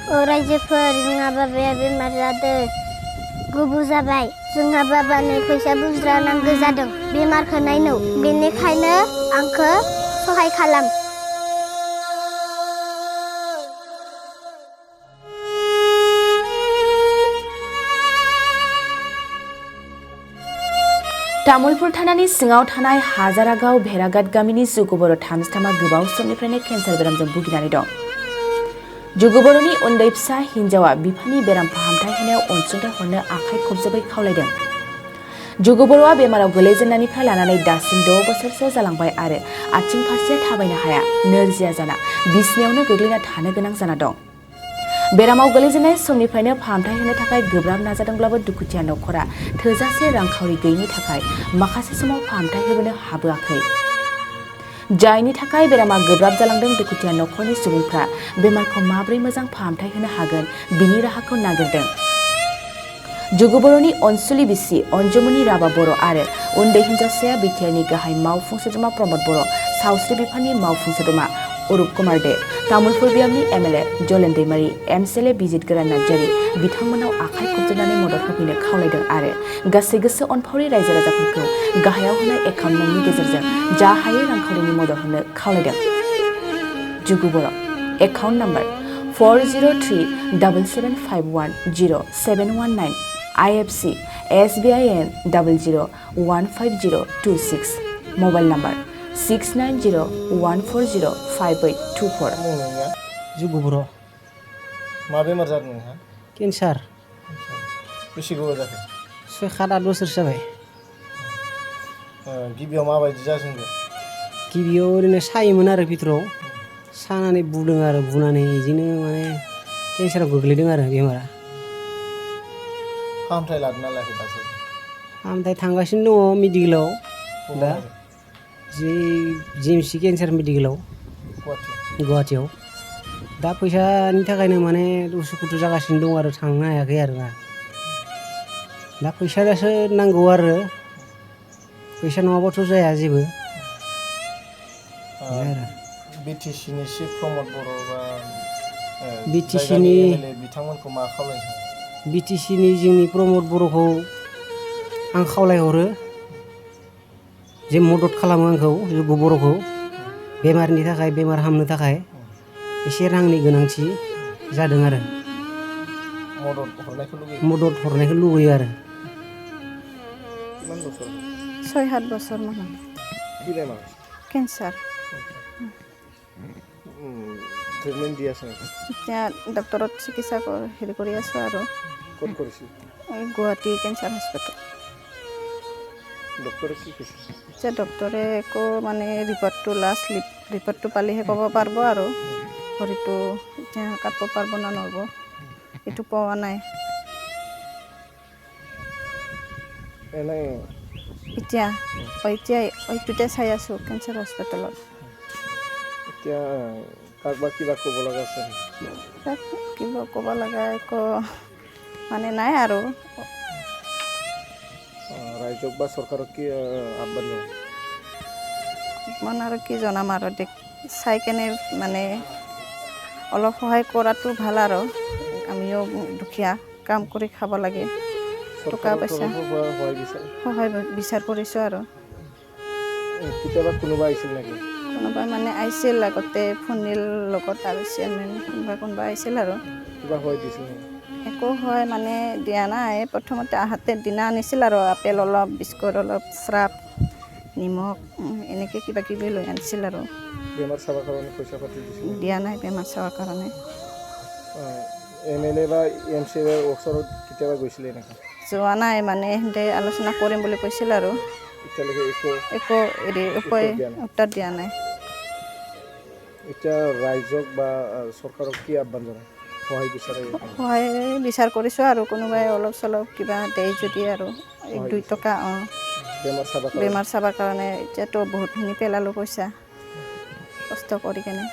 रायजोफोर जोंहा बाबाया बेमार जादों गुबु जाबाय जोंहा बाबानो फैसा बुरजा नांगौ जादों बेमारखौ नायनो बेनिखायनो आंखौ सहाय खालाम तामुलपुर थानानि सिङाव थानाय हाजारागाव भेराघाट गामिनि जुगुबर थामजिथामा गोबाव समनिफ्रायनो केन्सार बेरामजों भुगिनानै दं। जुगुबरनि उन्दै फिसा हिन्जावा बिफानि बेराम फाहामथाय होनायाव अनसुंथाइ हरनो आखाइ खबजोबै खावलायदों। जुगुबरआ बेमाराव गोलैजेननायनिफ्राय लानानै दासिम 6 बोसोरसो जालांबाय आरो आथिं फारसे थाबायनो हाया नोरजिया जाना बिसिनायावनो गोग्लैना थानो गोनां जाना दं। बेरामाव गोलैजेननाय समनिफ्रायनो फाहामथाय होनो थाखाय गोब्राब नाजादोंब्लाबो दुखुथिया नखरा थोजासे रांखावरि गैयिनि थाखाय माखासे समाव फाहामथाय होबोनो हाबोआखै। जायनि थाखाय बेरामा गोब्राब जालांदों दुखुथिया नखरनि सुबुंफ्रा बेमारखौ माब्रै मोजां फाहामथाय होनो हागोन बिनि राहाखौ नागिरदों। जुगुबरनि अनसुलि बिसि अन्जुमनि राभा बर' आरो उन्दै हिन्जावसाया बिटिआरनि गाहाय मावफुं सोद्रोमा प्रमद बर', सावस्रि बिफाननि मावफुं सोद्रोमा अरुप कुमार दे, तामुलपुर बियामनि एमएलए जलेन दैमारि, एमसिएलए बिजित गोरान नार्जारि बिथांमोनाव आखाइ खबजोबनानै मदद होफैनो खावलायदों आरो गासै गोसो अनफावरि रायजो राजाफोरखौ गाहायाव होनाय एकाउन्ट नंनि गेजेरजों जा हायो रांखावरिनि मदद होनो खावलायदों। जुगुबर account number 40377510719 IFC SBIN 00150226 mobile number 6901405824। जुगुबर मा बेमार जादों नोंहा? केन्सार बेसे गोबाव जाखो? 6-8 बोसोरसो जाबाय। गिबियाव माबायदि जाजेनदों? गिबियाव ओरैनो सायोमोन आरो बिथोराव सानानै बुदों आरो बुनानै बिदिनो माने केन्साराव गोग्लैदों आरो बेमारा। फाहामथाय लादोंना लायाखै दासो? फाहामथाय थांगासिनो दङ मेडिकेलाव दा जिएमसि केन्सार मेडिकेलाव गुवाहाटियाव। दा फैसानि थाखायनो माने उसुखुथु जागासिनो दं आरो थांनो हायाखै आरो ना। दा फैसासो नांगौ आरो फैसा नङाबाथ' जाया जेबो। बिटिसिनि चिफ प्रमद बर' बा बिटिसिनि एमएलए बिथांमोनखौ मा खावलायनो? बिटिसिनि जोंनि प्रमद बर'खौ आं खावलायहरो जे मदद खालामो आंखौ जुगु बर'खौ बेमारनि थाखाय बेमार हामनो थाखाय एसे रांनि गोनांथि जादों आरो मदद हरनायखौ लुबैयो आरो। 6-7 बोसोर मान केन्सार ট্ৰিটমেণ্ট দি আছে এতিয়া ডক্টৰত চিকিৎসা হেৰি কৰি আছোঁ আৰু ক'ত কৰিছিল? Guwahati cancer hospital. ডক্টৰে কি কৈছে? এতিয়া ডক্টৰে একো মানে ৰিপৰ্টটো পালেহে ক'ব পাৰিব আৰু শৰীৰটো এতিয়া কাটিব পাৰিব না নোৱাৰিব এইটো পোৱা নাই। এতিয়া এইটোতে চাই আছোঁ কেঞ্চাৰ হস্পিটেলত। এতিয়া কাৰোবাক কিবা ক'ব লগা আছে? কিবা ক'ব লগা একো মানে নাই আৰু ৰাইজক বা চৰকাৰক কি আহ্বান জনাম? মানে আৰু কি জনাম আৰু চাই কেনে মানে অলপ সহায় কৰাটো ভাল আৰু আমিও দুখীয়া কাম কৰি খাব লাগে টকা পইচা সহায় বিচাৰ কৰিছোঁ আৰু। কেতিয়াবা কোনোবা আহিছিল নেকি? কোনোবা মানে আহিছিল আগতে ফোনিৰ লগত আৰু চেয়াৰমেন কোনোবা আহিছিল আৰু কিবা হৈ দিছিল একো হয় মানে দিয়া নাই। প্ৰথমতে আহাতে দিনা আনিছিল আৰু আপেল অলপ বিস্কুট অলপ চাহ নিমখ এনেকৈ কিবা কিবি লৈ আনিছিল আৰু বেমাৰ চাবৰ কাৰণে পইচা পাতি দিয়া নাই বেমাৰ চাবৰ কাৰণে। এমএলএ বা এমচিএৰ ওচৰত কেতিয়াবা গৈছিলে নেকি? যোৱা নাই মানে সিহঁতে আলোচনা কৰিম বুলি কৈছিল আৰু এতিয়ালৈকে একো উত্তৰ দিয়া নাই। এতিয়া ৰাইজক বা চৰকাৰক কি আহ্বান জনায়? সহায় বিচাৰ কৰিছোঁ আৰু কোনোবাই অলপ চলপ কিবা দিয়ে যদি আৰু 1-2 টকা বেমাৰ চাবৰ কাৰণে এতিয়াতো বহুতখিনি পেলালোঁ পইচা কষ্ট কৰি কেনে।